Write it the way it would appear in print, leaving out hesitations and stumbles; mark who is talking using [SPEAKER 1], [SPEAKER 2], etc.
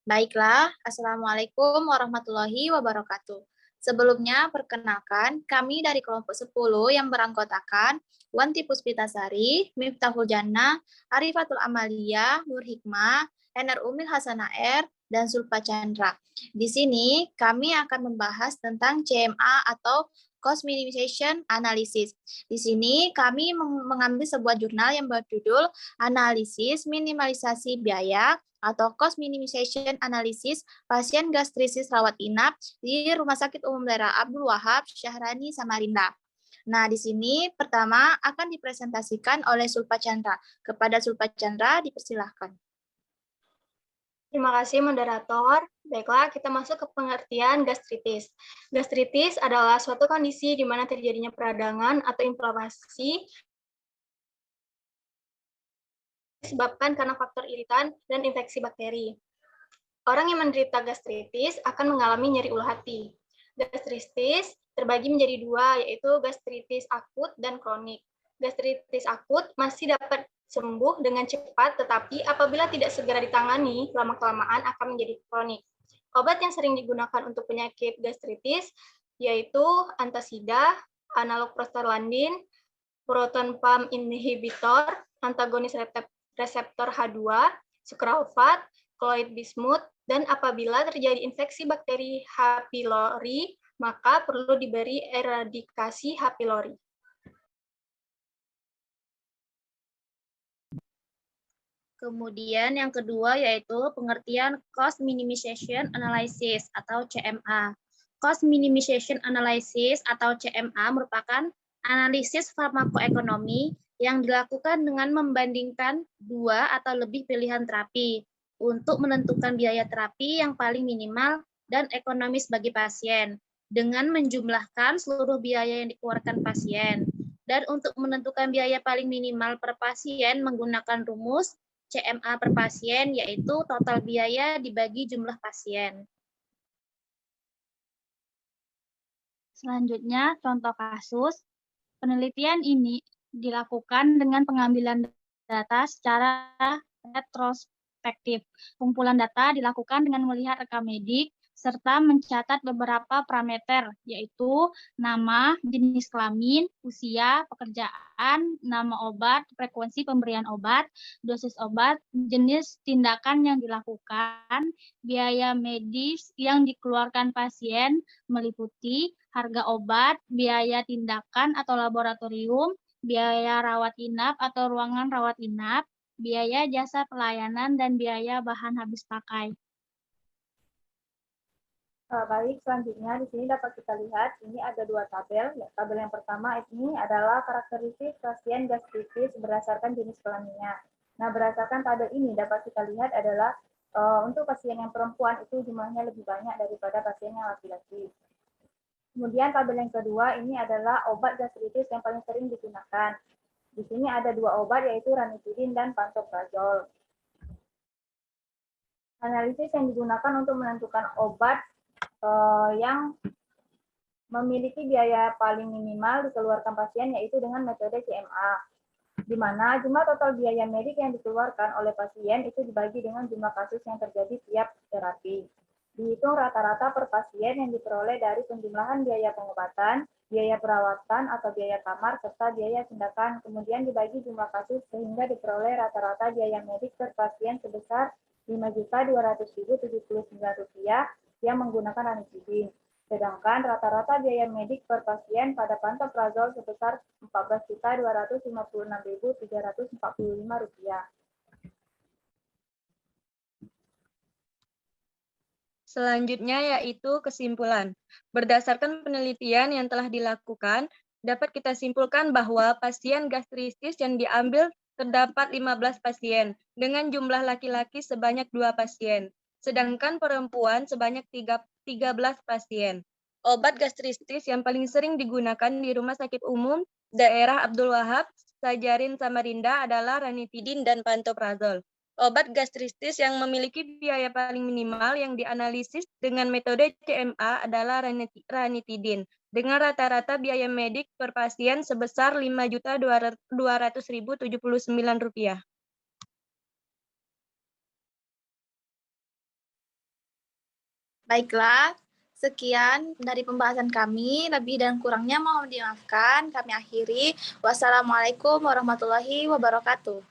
[SPEAKER 1] Baiklah, Assalamualaikum warahmatullahi wabarakatuh. Sebelumnya, perkenalkan, kami dari kelompok 10 yang beranggotakan Wanti Puspitasari, Miftahul Jannah, Arifatul Amalia, Nur Hikmah, Ener Umil Hasanah R, dan Zulfa Chandra. Di sini, kami akan membahas tentang CMA atau Cost Minimization Analysis. Di sini, kami mengambil sebuah jurnal yang berjudul Analisis Minimalisasi Biaya atau cost minimization analysis pasien gastritis rawat inap di Rumah Sakit Umum Daerah Abdul Wahab Syahrani Samarinda. Nah, di sini pertama akan dipresentasikan oleh Sulfa Chandra. Kepada Sulfa Chandra dipersilahkan.
[SPEAKER 2] Terima kasih, moderator. Baiklah, kita masuk ke pengertian gastritis. Gastritis adalah suatu kondisi di mana terjadinya peradangan atau inflamasi disebabkan karena faktor iritan dan infeksi bakteri. Orang yang menderita gastritis akan mengalami nyeri ulu hati. Gastritis terbagi menjadi dua, yaitu gastritis akut dan kronik. Gastritis akut masih dapat sembuh dengan cepat, tetapi apabila tidak segera ditangani, lama-kelamaan akan menjadi kronik. Obat yang sering digunakan untuk penyakit gastritis yaitu antasida, analog prostaglandin, proton pump inhibitor, antagonis reseptor H2, sucralfat, colloid bismuth, dan apabila terjadi infeksi bakteri H. pylori, maka perlu diberi eradikasi H. pylori.
[SPEAKER 1] Kemudian yang kedua yaitu pengertian cost minimization analysis atau CMA. Cost minimization analysis atau CMA merupakan analisis farmakoekonomi yang dilakukan dengan membandingkan dua atau lebih pilihan terapi untuk menentukan biaya terapi yang paling minimal dan ekonomis bagi pasien dengan menjumlahkan seluruh biaya yang dikeluarkan pasien. Dan untuk menentukan biaya paling minimal per pasien menggunakan rumus CMA per pasien, yaitu total biaya dibagi jumlah pasien. Selanjutnya, contoh kasus. Penelitian ini dilakukan dengan pengambilan data secara retrospektif. Kumpulan data dilakukan dengan melihat rekam medik serta mencatat beberapa parameter, yaitu nama, jenis kelamin, usia, pekerjaan, nama obat, frekuensi pemberian obat, dosis obat, jenis tindakan yang dilakukan, biaya medis yang dikeluarkan pasien meliputi harga obat, biaya tindakan atau laboratorium, biaya rawat inap atau ruangan rawat inap, biaya jasa pelayanan, dan biaya bahan habis pakai.
[SPEAKER 3] Baik, selanjutnya di sini dapat kita lihat ini ada dua tabel. Tabel yang pertama ini adalah karakteristik pasien gastritis berdasarkan jenis kelaminnya. Nah, berdasarkan tabel ini dapat kita lihat adalah untuk pasien yang perempuan itu jumlahnya lebih banyak daripada pasien yang laki-laki. Kemudian tabel yang kedua ini adalah obat gastritis yang paling sering digunakan. Di sini ada dua obat yaitu ranitidin dan pantoprazol. Analisis yang digunakan untuk menentukan obat yang memiliki biaya paling minimal dikeluarkan pasien yaitu dengan metode CMA, di mana jumlah total biaya medik yang dikeluarkan oleh pasien itu dibagi dengan jumlah kasus yang terjadi tiap terapi. Dihitung rata-rata per pasien yang diperoleh dari penjumlahan biaya pengobatan, biaya perawatan atau biaya kamar, serta biaya tindakan, kemudian dibagi jumlah kasus sehingga diperoleh rata-rata biaya medik per pasien sebesar Rp5.200.079 yang menggunakan ranitidin. Sedangkan rata-rata biaya medik per pasien pada pantoprazol sebesar Rp14.256.345.
[SPEAKER 4] Selanjutnya yaitu kesimpulan. Berdasarkan penelitian yang telah dilakukan, dapat kita simpulkan bahwa pasien gastritis yang diambil terdapat 15 pasien, dengan jumlah laki-laki sebanyak 2 pasien, sedangkan perempuan sebanyak 13 pasien. Obat gastritis yang paling sering digunakan di Rumah Sakit Umum Daerah Abdul Wahab, Syahrani Samarinda adalah ranitidin dan pantoprazol. Obat gastritis yang memiliki biaya paling minimal yang dianalisis dengan metode CMA adalah ranitidin, dengan rata-rata biaya medik per pasien sebesar Rp5.200.079.
[SPEAKER 1] Baiklah, sekian dari pembahasan kami. Lebih dan kurangnya mohon dimaafkan. Kami akhiri. Wassalamualaikum warahmatullahi wabarakatuh.